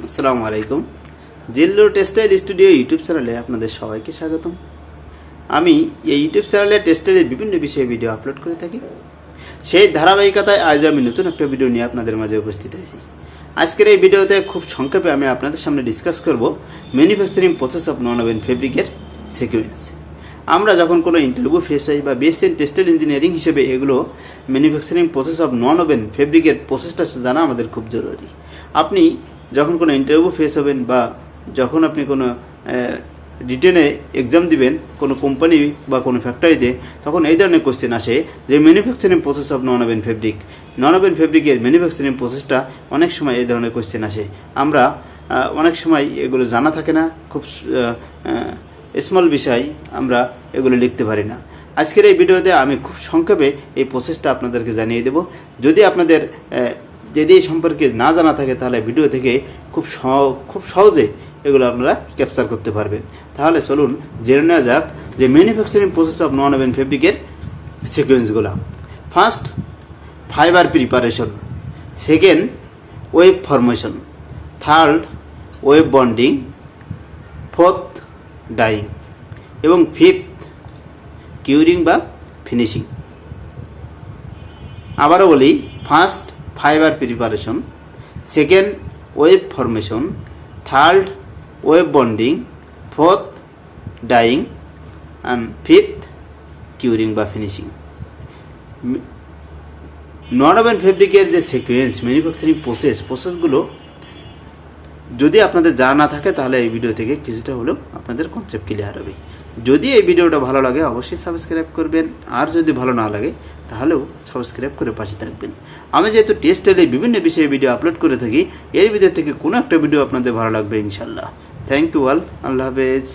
আসসালামু আলাইকুম। Zillur textile studio YouTube চ্যানেলে আপনাদের সবাইকে স্বাগতম। আমি এই ইউটিউব চ্যানেলে টেক্সটাইলের বিভিন্ন বিষয়ে ভিডিও আপলোড করে থাকি। সেই ধারাবাহিকতায় আজ আমি নতুন একটা ভিডিও নিয়ে আপনাদের মাঝে উপস্থিত হয়েছি। আজকের এই ভিডিওতে খুব সংক্ষেপে আমি আপনাদের সামনে ডিসকাস করব manufacturing process of non woven ফেব্রিকের সিকোয়েন্স। আমরা যখন কোনো ইন্টারভিউ ফেস হই বা বিএসসি টেক্সটাইল ইঞ্জিনিয়ারিং হিসেবে এগুলো manufacturing process of non woven ফেব্রিকের প্রসেসটা জানা আমাদের খুব জরুরি। আপনি যখন কোনো ইন্টারভিউ ফেস হবেন বা যখন আপনি কোনো রিটেনে এক্সাম দিবেন কোনো কোম্পানি বা কোনো ফ্যাক্টরিতে, তখন এই ধরনের কোশ্চেন আসে যে manufacturing process of non woven fabric, non woven ফেব্রিকের ম্যানুফ্যাকচারিং প্রসেসটা অনেক সময় এই ধরনের কোশ্চেন আসে। আমরা অনেক সময় এগুলো জানা থাকে না, খুব স্মল বিষয় আমরা এগুলো লিখতে পারি না। আজকের এই ভিডিওতে আমি খুব সংক্ষেপে এই প্রসেসটা আপনাদেরকে জানিয়ে দেব। যদি আপনাদের যদি এই সম্পর্কে না জানা থাকে তাহলে ভিডিও থেকে খুব সহজে এগুলো আপনারা ক্যাপচার করতে পারবেন। তাহলে চলুন জেনে নেওয়া যাক যে manufacturing process of non woven ফেব্রিকের সিকোয়েন্সগুলো। First, fibre preparation. Second, web formation. Third, web bonding. Fourth, dyeing. এবং ফিফথ, কিউরিং বা ফিনিশিং। আবারও বলি, first fibre preparation, second web formation, third web bonding, fourth dyeing and fifth curing বা finishing. Non woven ফেব্রিকের যে sequence manufacturing প্রসেসগুলো যদি আপনাদের জানা না থাকে তাহলে এই ভিডিও থেকে কিছুটা হলেও আপনাদের কনসেপ্ট ক্লিয়ার হবে। যদি এই ভিডিওটা ভালো লাগে অবশ্যই সাবস্ক্রাইব করবেন, আর যদি ভালো না লাগে তাহলেও সাবস্ক্রাইব করে পাশে থাকবেন। আমি যেহেতু টেক্সটাইলে বিভিন্ন বিষয়ে ভিডিও আপলোড করে থাকি, এর ভিডিও থেকে কোনো একটা ভিডিও আপনাদের ভালো লাগবে ইনশাল্লাহ। Thank you all. আল্লাহ হাফেজ।